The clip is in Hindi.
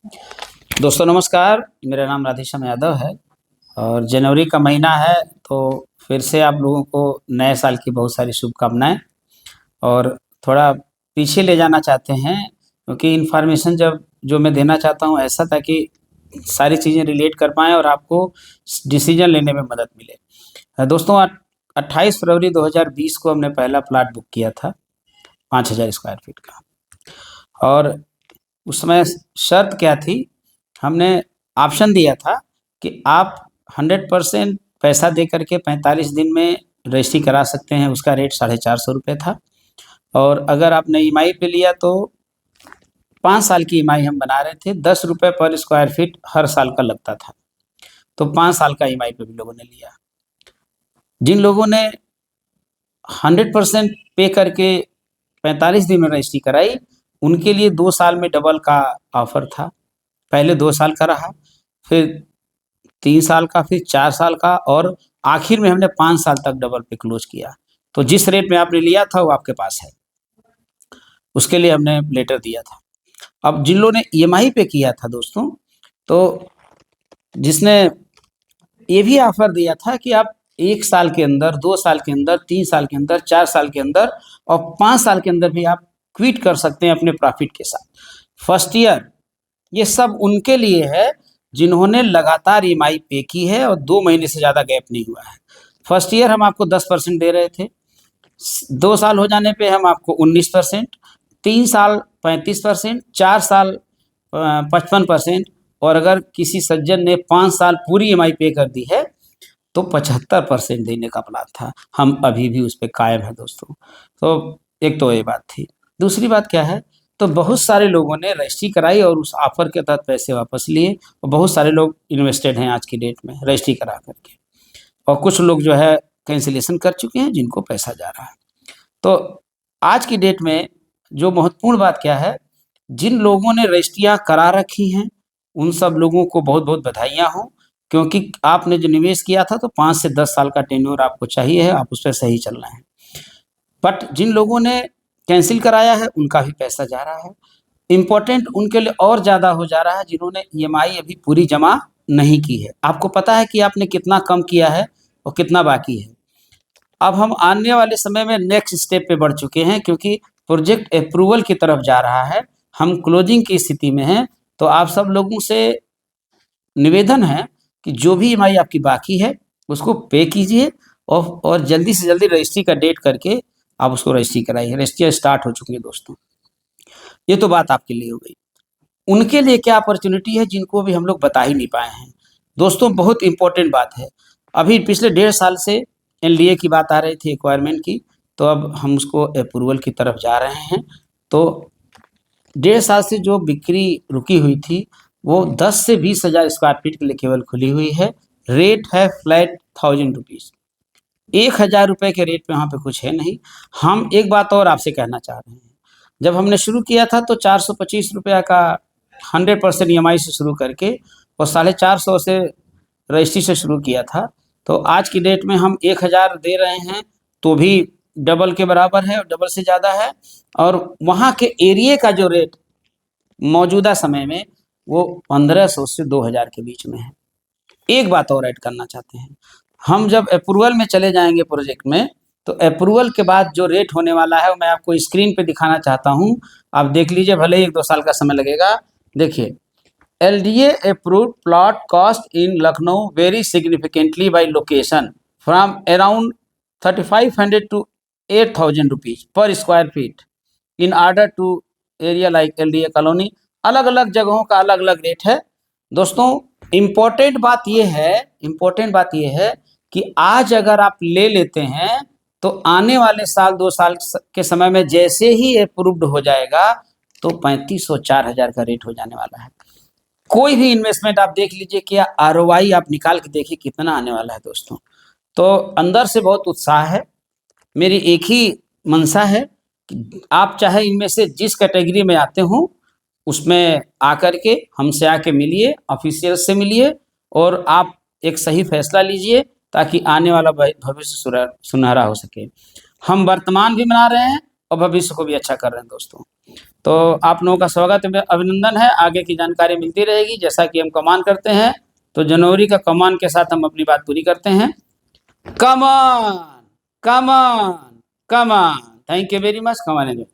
दोस्तों नमस्कार, मेरा नाम राधेश्याम यादव है और जनवरी का महीना है तो फिर से आप लोगों को नए साल की बहुत सारी शुभकामनाएँ और थोड़ा पीछे ले जाना चाहते हैं क्योंकि इन्फॉर्मेशन जब जो मैं देना चाहता हूँ ऐसा ताकि सारी चीज़ें रिलेट कर पाएँ और आपको डिसीजन लेने में मदद मिले। दोस्तों 28 फरवरी 2020 को हमने पहला प्लॉट बुक किया था 5000 स्क्वायर फीट का और उसमें शर्त क्या थी, हमने ऑप्शन दिया था कि आप 100% पैसा दे करके 45 दिन में रजिस्ट्री करा सकते हैं, उसका रेट ₹450 था और अगर आपने ईएमआई पे लिया तो 5 साल की ईएमआई हम बना रहे थे, ₹10 पर स्क्वायर फीट हर साल का लगता था, तो 5 साल का ईएमआई पे भी लोगों ने लिया। जिन लोगों ने 100% पे करके 45 दिन में रजिस्ट्री कराई, उनके लिए 2 साल में डबल का ऑफ़र था। पहले 2 साल का रहा, फिर 3 साल का, फिर 4 साल का और आखिर में हमने 5 साल तक डबल पे क्लोज़ किया। तो जिस रेट में आपने लिया था वो आपके पास है, उसके लिए हमने लेटर दिया था। अब जिन लोगों ने ईएमआई पे किया था दोस्तों, तो जिसने ये भी ऑफ़र दिया था कि आप 1 साल के अंदर, 2 साल के अंदर, 3 साल के अंदर, 4 साल के अंदर और 5 साल के अंदर भी आप क्विट कर सकते हैं अपने प्रॉफ़िट के साथ। फर्स्ट ईयर ये सब उनके लिए है जिन्होंने लगातार ईएमआई पे की है और 2 महीने से ज़्यादा गैप नहीं हुआ है। फर्स्ट ईयर हम आपको 10% दे रहे थे, 2 साल हो जाने पे हम आपको 19%, 3 साल 35%, 4 साल 55% और अगर किसी सज्जन ने 5 साल पूरी ईएमआई पे कर दी है तो 75% देने का प्लान था। हम अभी भी उस पे कायम हैं दोस्तों। तो एक तो ये बात थी। दूसरी बात क्या है, तो बहुत सारे लोगों ने रजिस्ट्री कराई और उस ऑफ़र के तहत पैसे वापस लिए और बहुत सारे लोग इन्वेस्टेड हैं आज की डेट में रजिस्ट्री करा कर के और कुछ लोग जो है कैंसिलेशन कर चुके हैं जिनको पैसा जा रहा है। तो आज की डेट में जो महत्वपूर्ण बात क्या है, जिन लोगों ने रजिस्ट्रियाँ करा रखी हैं, उन सब लोगों को बहुत-बहुत बधाइयाँ हों क्योंकि आपने जो निवेश किया था तो 5 से 10 साल का टेन्योर आपको चाहिए है, आप उस पे सही चल रहे हैं। बट जिन लोगों ने कैंसल कराया है, उनका भी पैसा जा रहा है। इम्पोर्टेंट उनके लिए और ज़्यादा हो जा रहा है जिन्होंने ईएमआई अभी पूरी जमा नहीं की है। आपको पता है कि आपने कितना कम किया है और कितना बाकी है। अब हम आने वाले समय में नेक्स्ट स्टेप पे बढ़ चुके हैं क्योंकि प्रोजेक्ट अप्रूवल की तरफ जा रहा है। हम क्लोजिंग की स्थिति में हैं, तो आप सब लोगों से निवेदन है कि जो भी ईएमआई आपकी बाकी है, उसको पे कीजिए और जल्दी से जल्दी रजिस्ट्री का डेट करके आप उसको रजिस्ट्री कराइए। रजिस्ट्रियाँ स्टार्ट हो चुकी हैं दोस्तों। ये तो बात आपके लिए हो गई। उनके लिए क्या अपॉर्च्युनिटी है जिनको भी हम लोग बता ही नहीं पाए हैं। दोस्तों बहुत इम्पोर्टेंट बात है। अभी पिछले 1.5 साल से एनडीए की बात आ रही थी एक्वायरमेंट की, तो अब हम उसको अप्रूवल की तरफ जा रहे हैं। तो 1.5 साल से जो बिक्री रुकी हुई थी, वो 10 से 20,000 स्क्वायर फीट के लिए केवल खुली हुई है। रेट है फ्लैट ₹1000। ₹1000 के रेट पे वहाँ पे कुछ है नहीं। हम एक बात और आपसे कहना चाह रहे हैं। जब हमने शुरू किया था तो ₹425 का 100% ईएमआई से शुरू करके और 450 से रजिस्ट्री से शुरू किया था। तो आज की डेट में हम 1000 दे रहे हैं, तो भी डबल के बराबर है और डबल से ज़्यादा है और वहाँ के एरिये का जो रेट मौजूदा समय में वो 1500 से 2000 के बीच में है। एक बात और ऐड करना चाहते हैं, हम जब अप्रूवल में चले जाएँगे प्रोजेक्ट में, तो अप्रूवल के बाद जो रेट होने वाला है, वो मैं आपको स्क्रीन पे दिखाना चाहता हूँ। आप देख लीजिए, भले ही 1-2 साल का समय लगेगा। देखिए, LDA approved plot cost in Lucknow very significantly by location from around 3500 to 8000 rupees per square feet in order to area like LDA colony. अलग-अलग जगहों का अलग-अलग रेट है। दोस्तों इम्पोर्टेंट बात ये है कि आज अगर आप ले लेते हैं, तो आने वाले साल 2 साल के समय में जैसे ही अप्रूव्ड हो जाएगा, तो 3500 4000 का रेट हो जाने वाला है। कोई भी इन्वेस्टमेंट आप देख लीजिए, क्या आरओआई आप निकाल के देखिए कितना आने वाला है दोस्तों। तो अंदर से बहुत उत्साह है। मेरी एक ही मंशा है कि आप चाहे इनमें से जिस कैटेगरी में आते हो, उसमें आकर के हमसे आके मिलिए, ऑफिशियल से मिलिए और आप एक सही फैसला लीजिए ताकि आने वाला भविष्य सुनहरा हो सके। हम वर्तमान भी बना रहे हैं और भविष्य को भी अच्छा कर रहे हैं दोस्तों। तो आप लोगों का स्वागत है, अभिनंदन है। आगे की जानकारी मिलती रहेगी जैसा कि हम कमान करते हैं। तो जनवरी का कमान के साथ हम अपनी बात पूरी करते हैं। Come on, come on, come on. Thank you very much. Come on.